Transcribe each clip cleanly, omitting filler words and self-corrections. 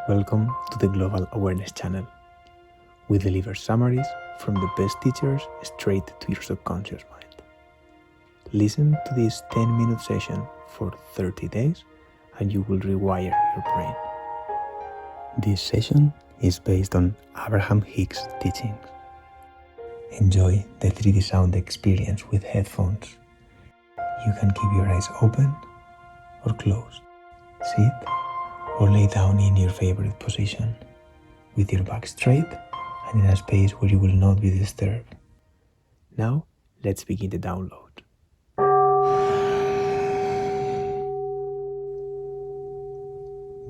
Welcome to the Global Awareness Channel. We deliver summaries from the best teachers straight to your subconscious mind. Listen to this 10-minute session for 30 days and you will rewire your brain. This session is based on Abraham Hicks' teachings. Enjoy the 3D sound experience with headphones. You can keep your eyes open or closed. Sit or lay down in your favorite position, with your back straight and in a space where you will not be disturbed. Now, let's begin the download.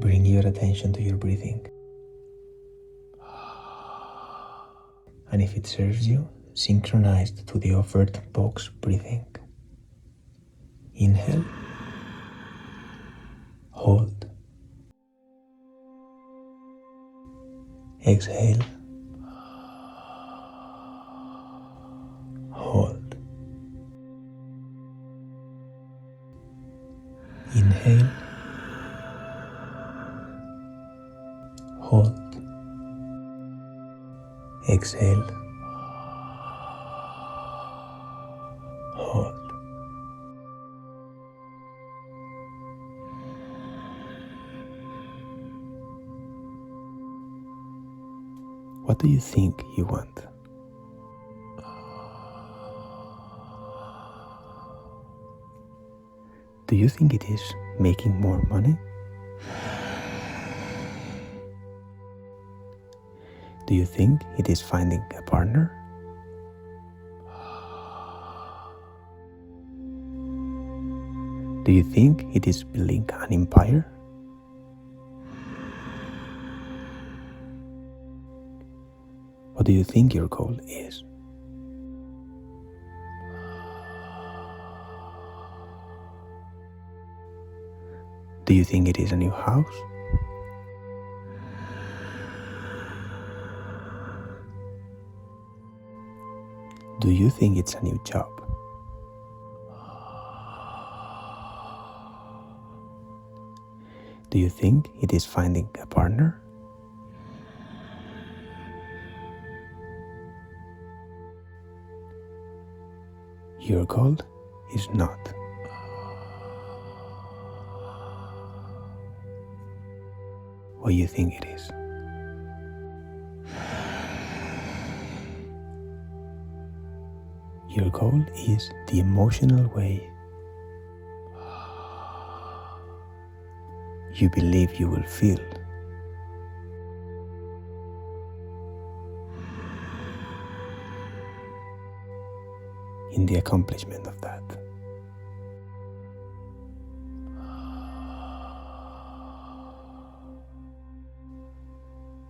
Bring your attention to your breathing. And if it serves you, synchronized to the offered box breathing. Inhale. Hold. Exhale. Hold. Inhale. Hold. Exhale. Hold. What do you think you want? Do you think it is making more money? Do you think it is finding a partner? Do you think it is building an empire? What do you think your goal is? Do you think it is a new house? Do you think it's a new job? Do you think it is finding a partner? Your goal is not. What you think it is. Your goal is the emotional way you believe you will feel. In the accomplishment of that.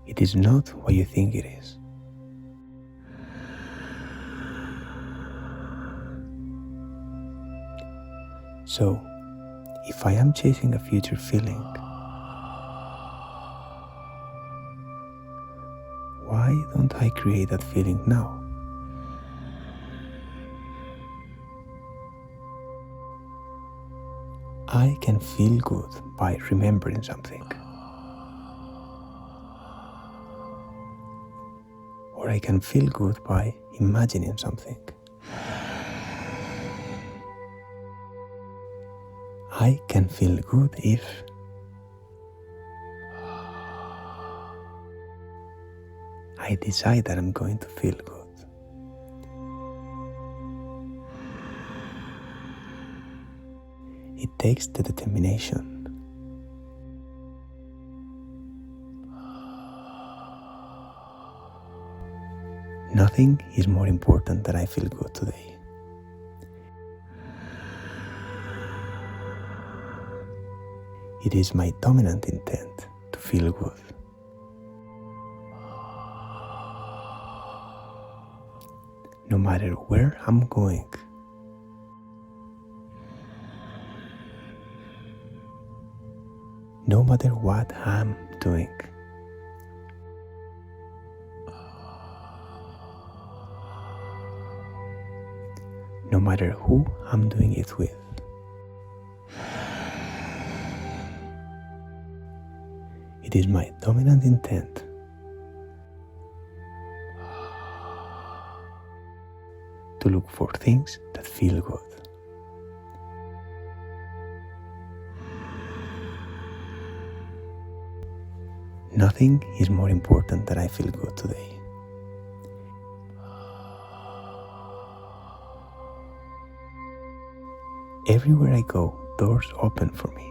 It is not what you think it is. So, if I am chasing a future feeling, why don't I create that feeling now? I can feel good by remembering something. Or I can feel good by imagining something. I can feel good if I decide that I'm going to feel good. It takes the determination. Nothing is more important than I feel good today. It is my dominant intent to feel good. No matter where I'm going, no matter what I'm doing, no matter who I'm doing it with. It is my dominant intent to look for things that feel good. Nothing is more important than I feel good today. Everywhere I go, doors open for me.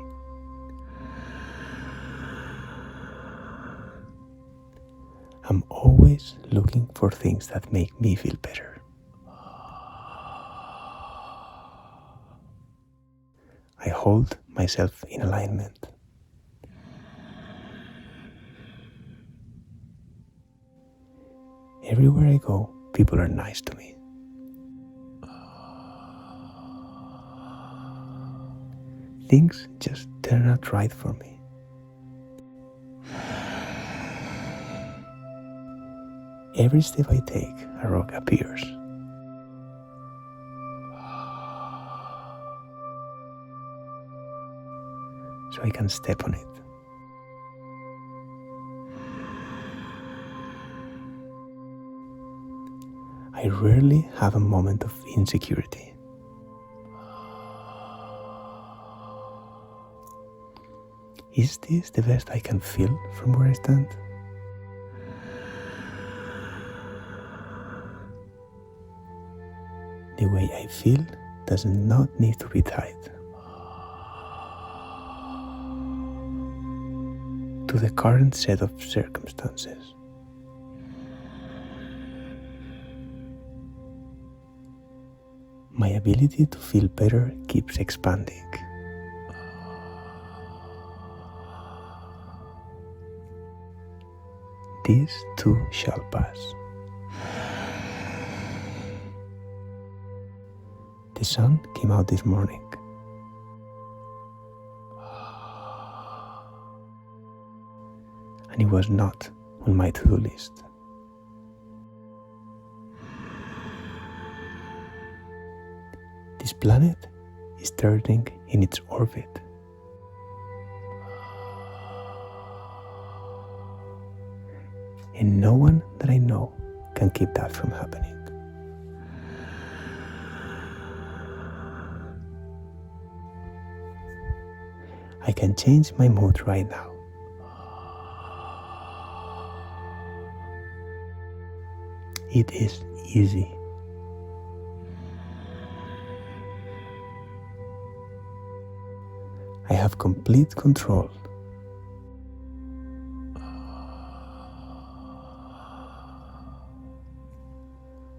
I'm always looking for things that make me feel better. I hold myself in alignment. Everywhere I go, people are nice to me. Things just turn out right for me. Every step I take, a rock appears. So I can step on it. I rarely have a moment of insecurity. Is this the best I can feel from where I stand? The way I feel does not need to be tied to the current set of circumstances. My ability to feel better keeps expanding. This too shall pass. The sun came out this morning. And it was not on my to-do list. This planet is turning in its orbit. And no one that I know can keep that from happening. I can change my mood right now. It is easy. I have complete control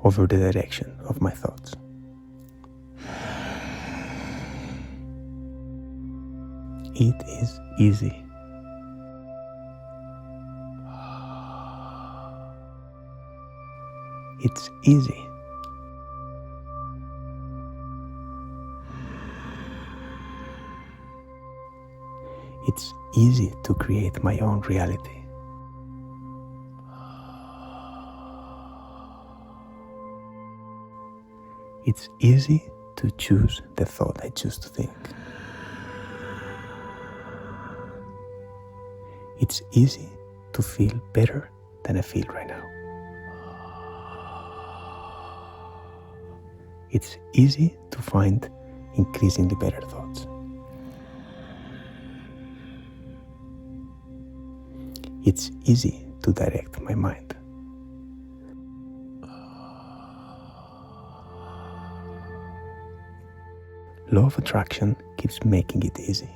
over the direction of my thoughts. It is easy. It's easy. It's easy to create my own reality. It's easy to choose the thought I choose to think. It's easy to feel better than I feel right now. It's easy to find increasingly better thoughts. It's easy to direct my mind. Law of attraction keeps making it easy.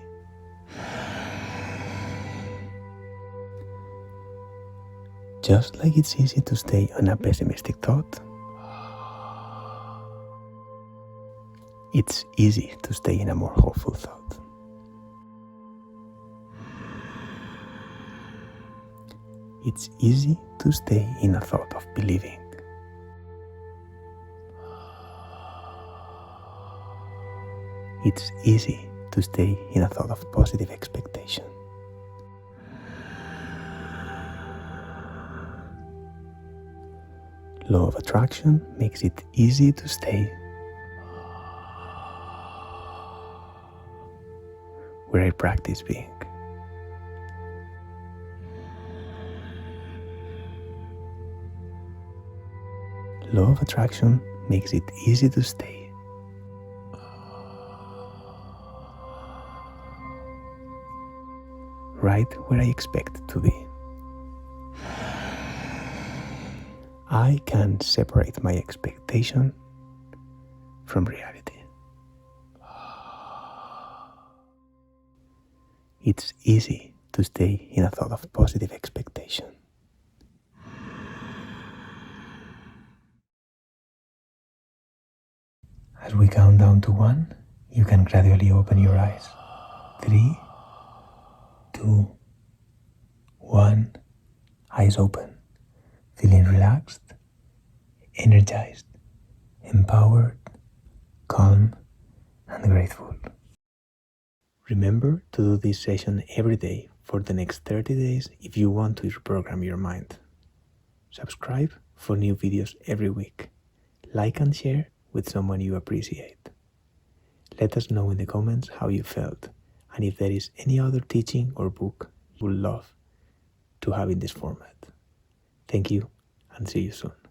Just like it's easy to stay on a pessimistic thought, it's easy to stay in a more hopeful thought. It's easy to stay in a thought of believing. It's easy to stay in a thought of positive expectation. Law of attraction makes it easy to stay where I practice being. Law of attraction makes it easy to stay. Right where I expect to be. I can separate my expectation from reality. It's easy to stay in a thought of positive expectation. As we count down to 1, you can gradually open your eyes. 3, 2, 1, eyes open, feeling relaxed, energized, empowered, calm, and grateful. Remember to do this session every day for the next 30 days if you want to reprogram your mind. Subscribe for new videos every week. Like and share with someone you appreciate. Let us know in the comments how you felt and if there is any other teaching or book you would love to have in this format. Thank you and see you soon.